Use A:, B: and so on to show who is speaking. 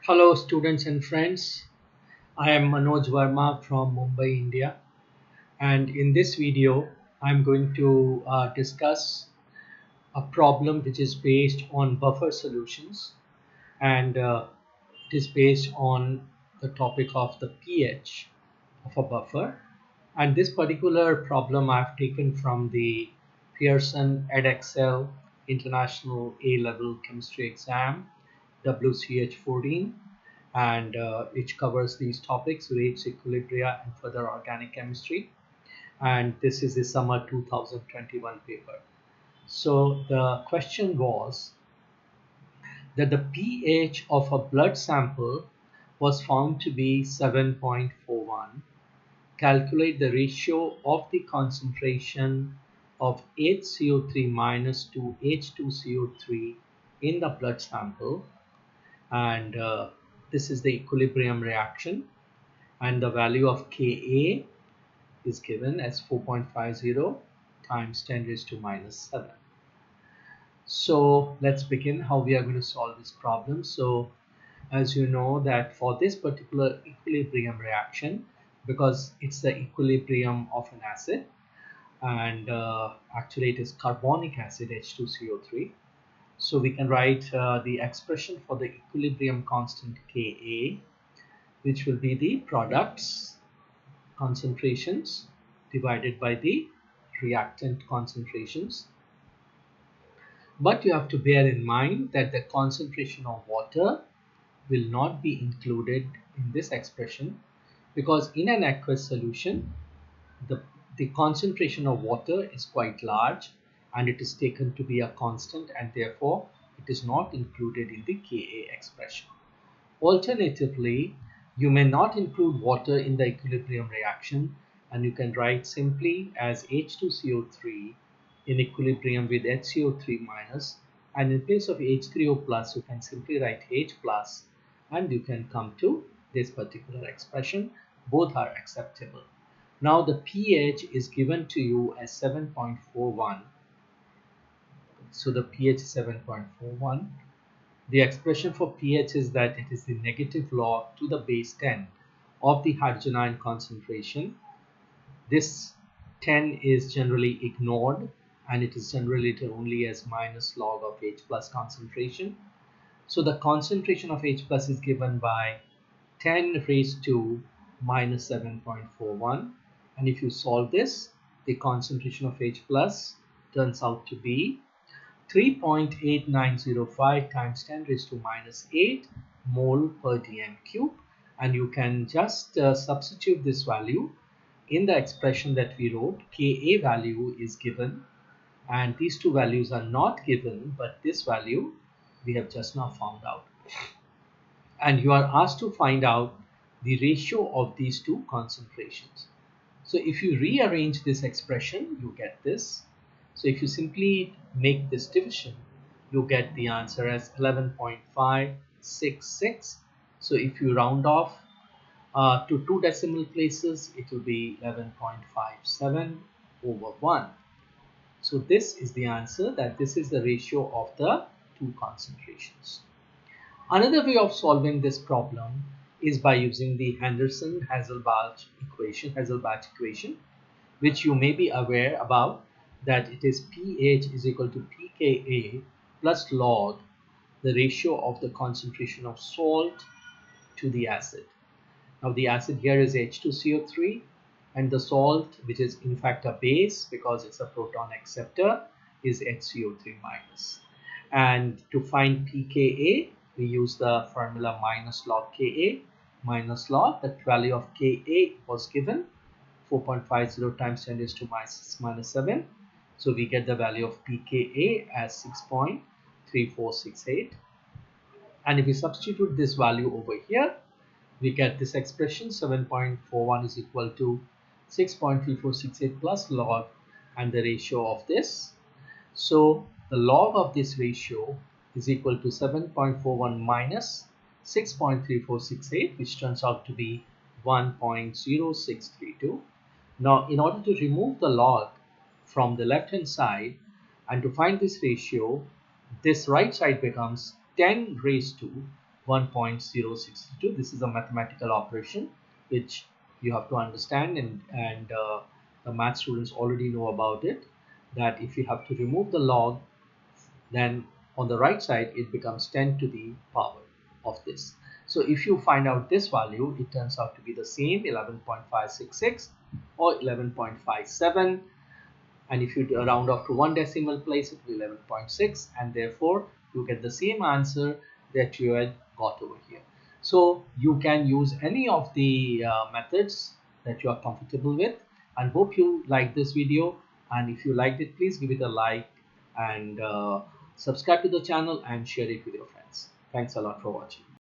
A: Hello students and friends, I am Manoj Verma from Mumbai, India, and in this video I am going to discuss a problem which is based on buffer solutions and it is based on the topic of the pH of a buffer, and this particular problem I have taken from the Pearson Edexcel International A-level chemistry exam WCH14, and which covers these topics: rates, equilibria, and further organic chemistry. And this is the summer 2021 paper. So the question was that the pH of a blood sample was found to be 7.41. Calculate the ratio of the concentration of HCO3 minus to H2CO3 in the blood sample, and this is the equilibrium reaction, and the value of Ka is given as 4.50 times 10 raised to minus 7. So let's begin how we are going to solve this problem. So as you know that for this particular equilibrium reaction, because it's the equilibrium of an acid, and actually it is carbonic acid H2CO3, so we can write the expression for the equilibrium constant Ka, which will be the products concentrations divided by the reactant concentrations. But you have to bear in mind that the concentration of water will not be included in this expression, because in an aqueous solution the concentration of water is quite large and it is taken to be a constant, and therefore it is not included in the Ka expression. Alternatively, you may not include water in the equilibrium reaction, and you can write simply as H2CO3 in equilibrium with HCO3 minus, and in place of H3O plus you can simply write H plus, and you can come to this particular expression. Both are acceptable. Now the pH is given to you as 7.41. So the pH is 7.41. The expression for pH is that it is the negative log to the base 10 of the hydrogen ion concentration. This 10 is generally ignored and it is generally written only as minus log of H plus concentration. So the concentration of H plus is given by 10 raised to minus 7.41, and if you solve this, the concentration of H plus turns out to be 3.8905 times 10 raised to minus 8 mole per dm cube, and you can just substitute this value in the expression that we wrote. Ka value is given and these two values are not given, but this value we have just now found out, and you are asked to find out the ratio of these two concentrations. So if you rearrange this expression, you get this. So if you simply make this division, you get the answer as 11.566. So if you round off to 2 decimal places, it will be 11.57 over 1. So this is the answer, that this is the ratio of the two concentrations. Another way of solving this problem is by using the Henderson-Hasselbalch equation, which you may be aware about, that it is pH is equal to pKa plus log the ratio of the concentration of salt to the acid. Now the acid here is H2CO3, and the salt, which is in fact a base because it's a proton acceptor, is HCO3 minus. And to find pKa, we use the formula minus log Ka minus log, that value of Ka was given 4.50 times 10 raised to minus 7. So we get the value of pKa as 6.3468, and if we substitute this value over here, we get this expression: 7.41 is equal to 6.3468 plus log and the ratio of this. So the log of this ratio is equal to 7.41 minus 6.3468, which turns out to be 1.0632. Now in order to remove the log from the left hand side and to find this ratio, this right side becomes 10 raised to 1.062. This is a mathematical operation which you have to understand, and the math students already know about it, that if you have to remove the log, then on the right side it becomes 10 to the power of this. So if you find out this value, it turns out to be the same 11.566 or 11.57, and if you round off to one decimal place, it will be 11.6, and therefore you get the same answer that you had got over here. So you can use any of the methods that you are comfortable with, and hope you like this video. And if you liked it, please give it a like, and subscribe to the channel and share it with your friends. Thanks a lot for watching.